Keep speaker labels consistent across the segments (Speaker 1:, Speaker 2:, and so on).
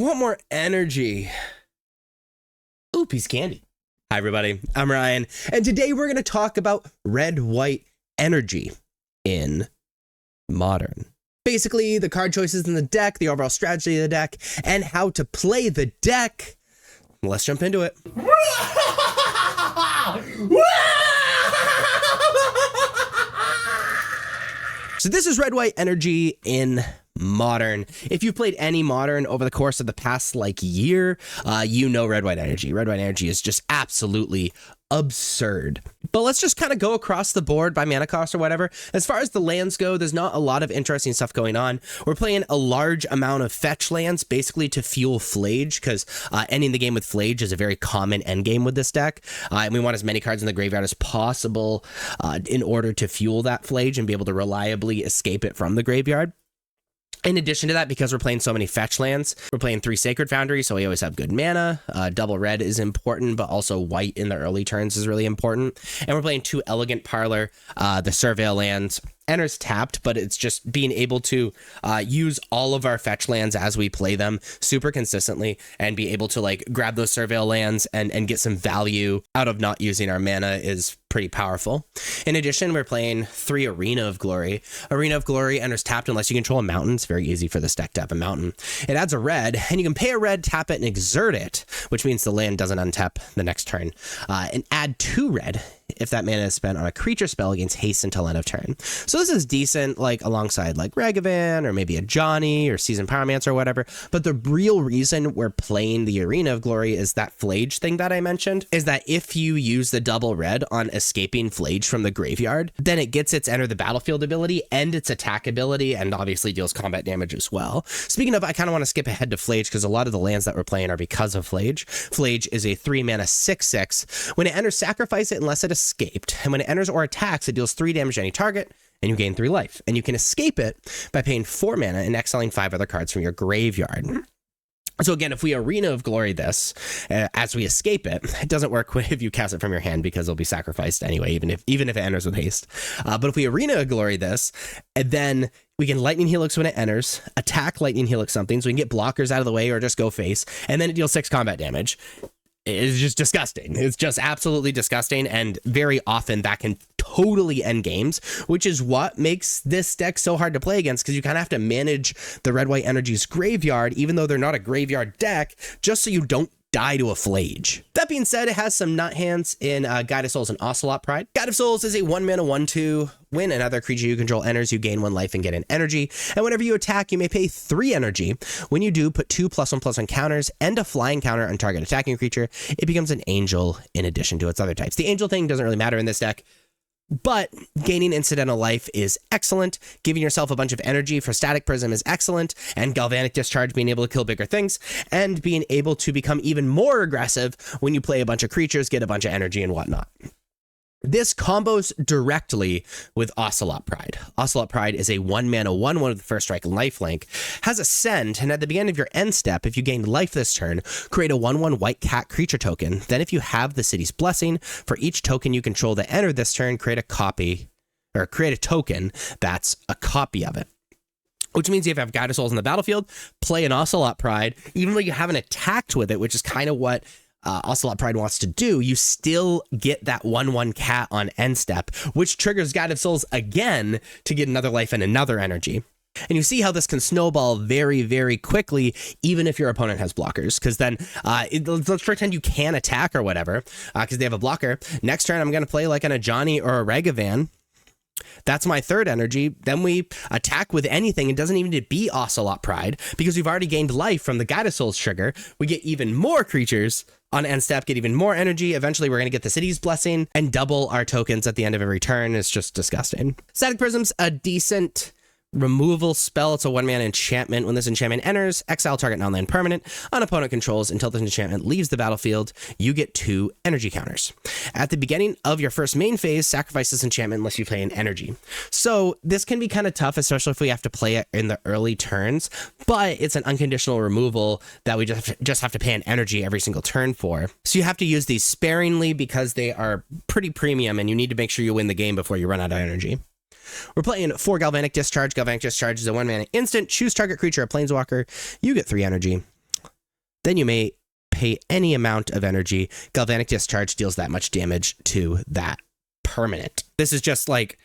Speaker 1: Want more energy? Ooh, piece of candy. Hi, everybody. I'm Ryan, and today we're going to talk about red-white energy in Modern. Basically, the card choices in the deck, the overall strategy of the deck, and how to play the deck. Let's jump into it. So this is red-white energy in Modern. If you've played any Modern over the course of the past year, you know red-white energy. Red-white energy is just absolutely absurd. But let's just kind of go across the board by mana cost or whatever. As far as the lands go, there's not a lot of interesting stuff going on. We're playing a large amount of fetch lands, basically to fuel Phlage, because ending the game with Phlage is a very common end game with this deck. And we want as many cards in the graveyard as possible in order to fuel that Phlage and be able to reliably escape it from the graveyard. In addition to that, because we're playing so many fetch lands, we're playing 3 Sacred Foundry, so we always have good mana. Double red is important, but also white in the early turns is really important. And we're playing 2 Elegant Parlor, the Surveil lands. Enters tapped, but it's just being able to use all of our fetch lands as we play them super consistently and be able to grab those Surveil lands and get some value out of not using our mana is pretty powerful. In addition, we're playing 3 Arena of Glory. Arena of Glory enters tapped unless you control a mountain. It's very easy for this deck to have a mountain. It adds a red, and you can pay a red, tap it, and exert it, which means the land doesn't untap the next turn. And add 2 red if that mana is spent on a creature spell against haste until end of turn. So this is decent, alongside Ragavan or maybe Ajani or Seasoned Pyromancer or whatever. But the real reason we're playing the Arena of Glory is that Phlage thing that I mentioned, is that if you use the double red on escaping Phlage from the graveyard, then it gets its enter the battlefield ability and its attack ability, and obviously deals combat damage as well. Speaking of, I kind of want to skip ahead to Phlage because a lot of the lands that we're playing are because of Phlage. Phlage is a 3 mana 6/6. When it enters, sacrifice it unless it escaped, and when it enters or attacks, it deals 3 damage to any target, and you gain 3 life. And you can escape it by paying 4 mana and exiling 5 other cards from your graveyard. So again, if we Arena of Glory this, as we escape it, it doesn't work if you cast it from your hand because it'll be sacrificed anyway, even if it enters with haste. But if we Arena of Glory this, and then we can Lightning Helix when it enters, attack Lightning Helix something, so we can get blockers out of the way or just go face, and then it deals 6 combat damage. It's just disgusting. It's just absolutely disgusting, and very often that can totally end games, which is what makes this deck so hard to play against, because you kind of have to manage the red-white energy's graveyard, even though they're not a graveyard deck, just so you don't die to a Phlage. That being said, it has some nut hands in Guide of Souls and Ocelot Pride. Guide of Souls is a 1 mana 1/2. When another creature you control enters, you gain 1 life and get an energy. And whenever you attack, you may pay 3 energy. When you do, put 2 +1/+1 counters and a flying counter on target attacking creature. It becomes an angel in addition to its other types. The angel thing doesn't really matter in this deck, but gaining incidental life is excellent. Giving yourself a bunch of energy for Static Prism is excellent. And Galvanic Discharge, being able to kill bigger things. And being able to become even more aggressive when you play a bunch of creatures, get a bunch of energy and whatnot. This combos directly with Ocelot Pride. Ocelot Pride is a 1 mana 1/1 with the first strike and lifelink, has Ascend, and at the beginning of your end step, if you gain life this turn, create a 1/1 white cat creature token. Then if you have the City's Blessing, for each token you control that enter this turn, create a token that's a copy of it. Which means if you have Guide of Souls in the battlefield, play an Ocelot Pride, even though you haven't attacked with it, which is kind of what Ocelot Pride wants to do, you still get that 1/1 cat on end step, which triggers Guide of Souls again to get another life and another energy. And you see how this can snowball very, very quickly, even if your opponent has blockers. Because then, let's pretend you can attack or whatever, because they have a blocker. Next turn, I'm going to play an Ajani or a Ragavan. That's my 3rd energy. Then we attack with anything. It doesn't even need to be Ocelot Pride, because we've already gained life from the Guide of Souls trigger. We get even more creatures on end step, get even more energy. Eventually, we're going to get the City's Blessing and double our tokens at the end of every turn. It's just disgusting. Static Prism's a decent removal spell. It's a 1 mana enchantment. When this enchantment enters, exile target non-land permanent on opponent controls until this enchantment leaves the battlefield. You get 2 energy counters. At the beginning of your first main phase, sacrifice this enchantment unless you play an energy. So this can be kind of tough, especially if we have to play it in the early turns, but it's an unconditional removal that we just have to pay an energy every single turn for. So you have to use these sparingly because they are pretty premium and you need to make sure you win the game before you run out of energy. We're playing 4 Galvanic Discharge. Galvanic Discharge is a 1 mana instant. Choose target creature, a planeswalker. You get 3 energy. then you may pay any amount of energy. Galvanic Discharge deals that much damage to that permanent. This is just like,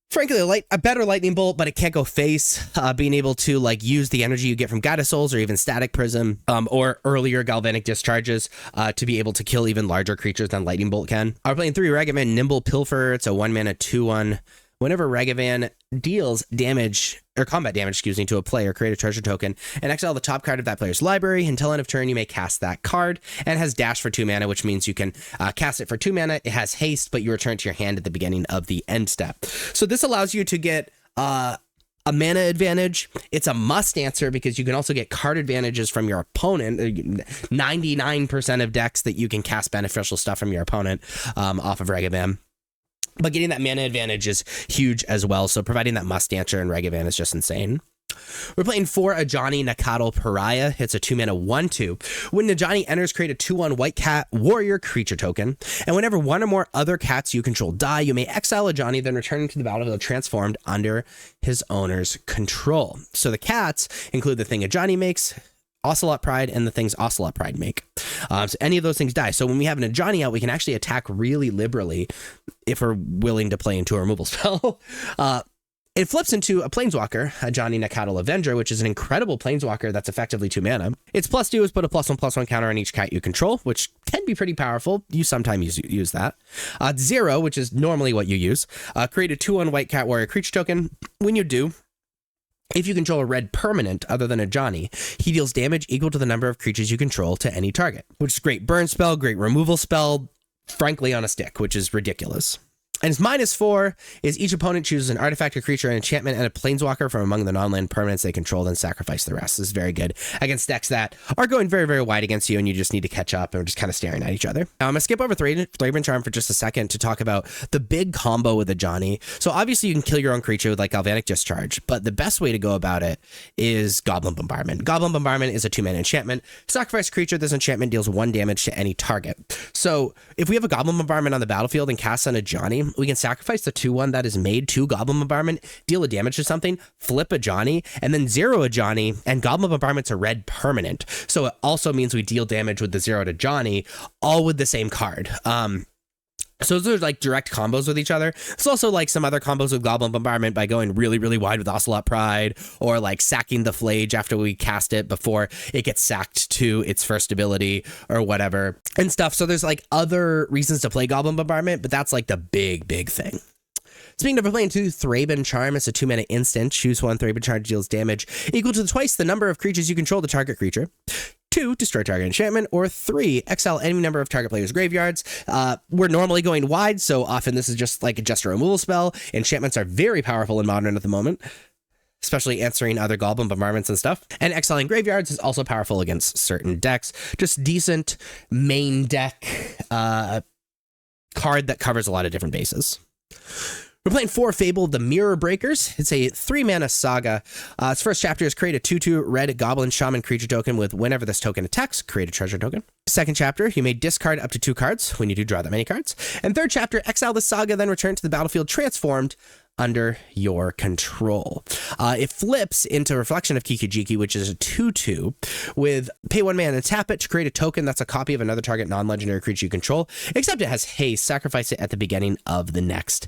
Speaker 1: frankly, a better lightning bolt, but it can't go face. Being able to like use the energy you get from Guided Souls or even Static Prism, or earlier Galvanic Discharges to be able to kill even larger creatures than Lightning Bolt can. We're playing 3 Ragavan Nimble Pilfer. It's a 1-mana 2/1. Whenever Ragavan deals damage or combat damage, to a player, create a treasure token and exile the top card of that player's library. Until end of turn, you may cast that card, and it has dash for 2 mana, which means you can cast it for 2 mana. It has haste, but you return it to your hand at the beginning of the end step. So this allows you to get a mana advantage. It's a must answer because you can also get card advantages from your opponent. 99% of decks that you can cast beneficial stuff from your opponent off of Ragavan. But getting that mana advantage is huge as well. So providing that must answer in Ragavan is just insane. We're playing 4 Ajani Nakatl Pariah. It's a 2-mana 1/2. When Ajani enters, create a 2/1 white cat warrior creature token. And whenever one or more other cats you control die, you may exile Ajani, then return him to the battlefield transformed under his owner's control. So the cats include the thing Ajani makes, Ocelot Pride, and the things Ocelot Pride make. So any of those things die. So when we have an Ajani out, we can actually attack really liberally if we're willing to play into a removal spell. It flips into a Planeswalker, Ajani Nakatl Avenger, which is an incredible Planeswalker that's effectively 2 mana. Its +2 is put a +1/+1 counter on each cat you control, which can be pretty powerful. You sometimes use that. 0, which is normally what you use. Create a 2/1 white cat warrior creature token. When you do, if you control a red permanent other than Ajani, he deals damage equal to the number of creatures you control to any target, which is great burn spell, great removal spell, frankly on a stick, which is ridiculous. And his -4 is each opponent chooses an artifact, a creature, an enchantment, and a planeswalker from among the non-land permanents they control, then sacrifice the rest. This is very good against decks that are going very, very wide against you, and you just need to catch up, and we're just kind of staring at each other. Now, I'm going to skip over Thraben Charm for just a second to talk about the big combo with Ajani. So obviously you can kill your own creature with like Galvanic Discharge, but the best way to go about it is Goblin Bombardment. Goblin Bombardment is a 2-mana enchantment. Sacrifice a creature. This enchantment deals 1 damage to any target. So if we have a Goblin Bombardment on the battlefield and cast on Ajani, we can sacrifice the 2/1 that is made to Goblin Bombardment, deal a damage to something, flip Ajani, and then 0 Ajani, and Goblin Bombardment's a red permanent. So it also means we deal damage with the 0 Ajani, all with the same card. So those are like direct combos with each other. There's also like some other combos with Goblin Bombardment by going really, really wide with Ocelot Pride, or like sacking the Phlage after we cast it before it gets sacked to its first ability or whatever and stuff. So there's like other reasons to play Goblin Bombardment, but that's like the big thing. Speaking of, we're playing 2 Thraben Charm. It's a 2-mana instant. Choose 1. Thraben Charm deals damage equal to twice the number of creatures you control the target creature. 2, destroy target enchantment, or 3, exile any number of target players' graveyards. We're normally going wide, so often this is just like a removal spell. Enchantments are very powerful in Modern at the moment, especially answering other Goblin Bombardments and stuff. And exiling graveyards is also powerful against certain decks. Just decent main deck card that covers a lot of different bases. We're playing 4 Fable the Mirror Breakers. It's a 3-mana saga. Its first chapter is create a 2/2 red goblin shaman creature token with whenever this token attacks, create a treasure token. Second chapter, you may discard up to 2 cards. When you do, draw that many cards. And third chapter, exile the saga, then return to the battlefield transformed under your control. It flips into Reflection of Kikijiki, which is a 2/2 with pay 1 mana and tap it to create a token that's a copy of another target non-legendary creature you control, except it has haste. Sacrifice it at the beginning of the next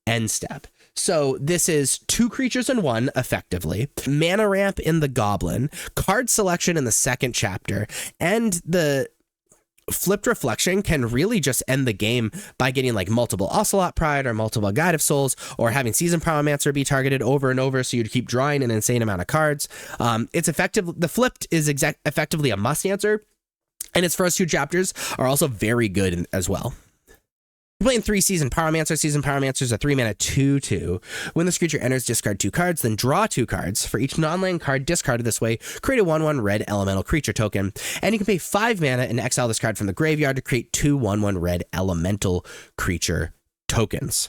Speaker 1: end step. So this is 2 creatures in 1, effectively. Mana ramp in the goblin, card selection in the second chapter, and the flipped reflection can really just end the game by getting like multiple Ocelot Pride or multiple Guide of Souls, or having Season Pyromancer be targeted over and over so you'd keep drawing an insane amount of cards. It's effective. The flipped is effectively a must answer, and its first 2 chapters are also very good as well. We're playing 3 Season Pyromancer. Season Pyromancer is a 3-mana 2/2. When this creature enters, discard 2 cards, then draw 2 cards. For each non-land card discarded this way, create a 1/1 red elemental creature token. And you can pay 5 mana and exile this card from the graveyard to create 2 1/1 red elemental creature tokens.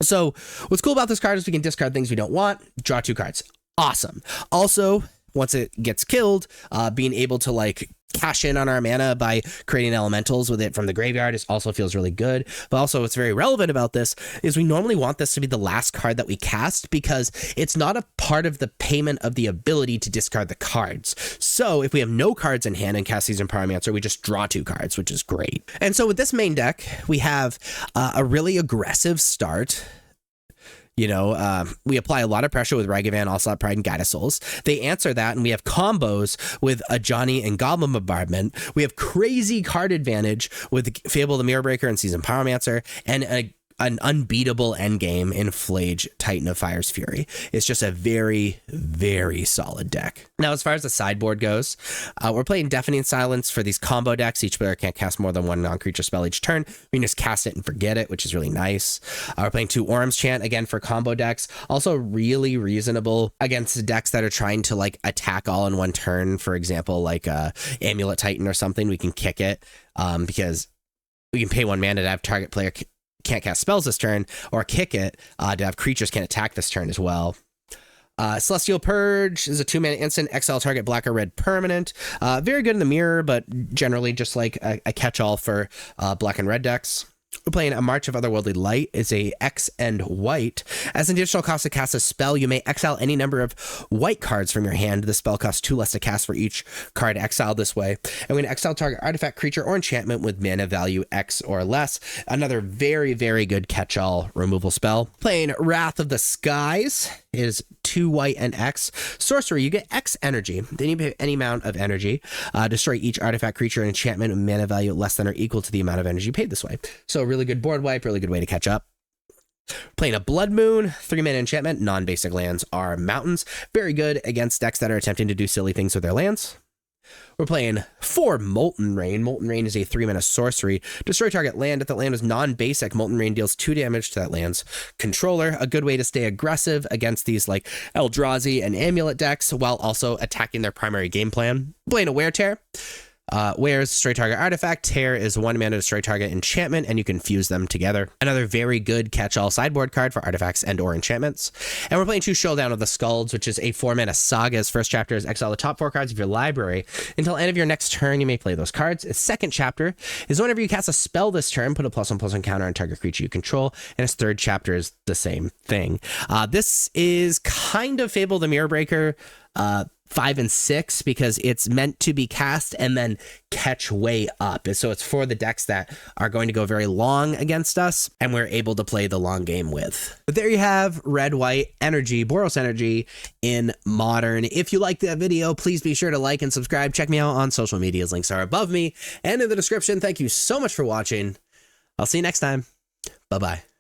Speaker 1: So what's cool about this card is we can discard things we don't want, draw 2 cards. Awesome. Also, once it gets killed, being able to like cash in on our mana by creating elementals with it from the graveyard. It also feels really good. But also what's very relevant about this is we normally want this to be the last card that we cast because it's not a part of the payment of the ability to discard the cards. So if we have no cards in hand and cast Seasoned Pyromancer, we just draw 2 cards, which is great. And so with this main deck, we have a really aggressive start. You know, we apply a lot of pressure with Ragavan, Onslaught, Pride, and Guide of Souls. They answer that, and we have combos with Ajani and Goblin Bombardment. We have crazy card advantage with Fable the Mirror Breaker and Seasoned Pyromancer, and an unbeatable endgame in Phlage, Titan of Fire's Fury. It's just a very, very solid deck. Now, as far as the sideboard goes, we're playing Deafening Silence for these combo decks. Each player can't cast more than 1 non-creature spell each turn. We can just cast it and forget it, which is really nice. We're playing 2 Orm's Chant, again, for combo decks. Also really reasonable against decks that are trying to, like, attack all in one turn. For example, like Amulet Titan or something. We can kick it because we can pay 1 mana to have target player can't cast spells this turn, or kick it to have creatures can't attack this turn as well. Celestial Purge is a 2-mana instant, exile target black or red permanent. Very good in the mirror, but generally just like a catch-all for black and red decks. We're playing a March of Otherworldly Light. It's a X and white. As an additional cost to cast a spell, you may exile any number of white cards from your hand. The spell costs 2 less to cast for each card exiled this way. And when exile target artifact, creature, or enchantment with mana value X or less. Another very, very good catch-all removal spell. Playing Wrath of the Skies is 2 white and X. Sorcery, you get X energy. Then you pay any amount of energy. Destroy each artifact, creature, and enchantment with mana value less than or equal to the amount of energy paid this way. So really good board wipe, really good way to catch up. Playing a Blood Moon, 3-mana enchantment. Non-basic lands are mountains. Very good against decks that are attempting to do silly things with their lands. We're playing 4 Molten Rain. Molten Rain is a 3-mana sorcery. Destroy target land. If that land is non-basic, Molten Rain deals 2 damage to that land's controller. A good way to stay aggressive against these like Eldrazi and Amulet decks while also attacking their primary game plan. Playing a Wear Tear. Wear is destroy target artifact. Tear is 1 mana destroy target enchantment, and you can fuse them together. Another very good catch-all sideboard card for artifacts and or enchantments. And we're playing 2 Showdown of the Skulls, which is a 4-mana Saga's first chapter is exile the top 4 cards of your library. Until end of your next turn, you may play those cards. Its second chapter is whenever you cast a spell this turn, put a +1/+1 counter on target creature you control. And its third chapter is the same thing. This is kind of Fable the Mirror Breaker 5 and 6 because it's meant to be cast and then catch way up. So it's for the decks that are going to go very long against us and we're able to play the long game with. But there you have red-white energy, Boros Energy in Modern. If you liked that video, please be sure to like and subscribe. Check me out on social medias. Links are above me and in the description. Thank you so much for watching. I'll see you next time. Bye-bye.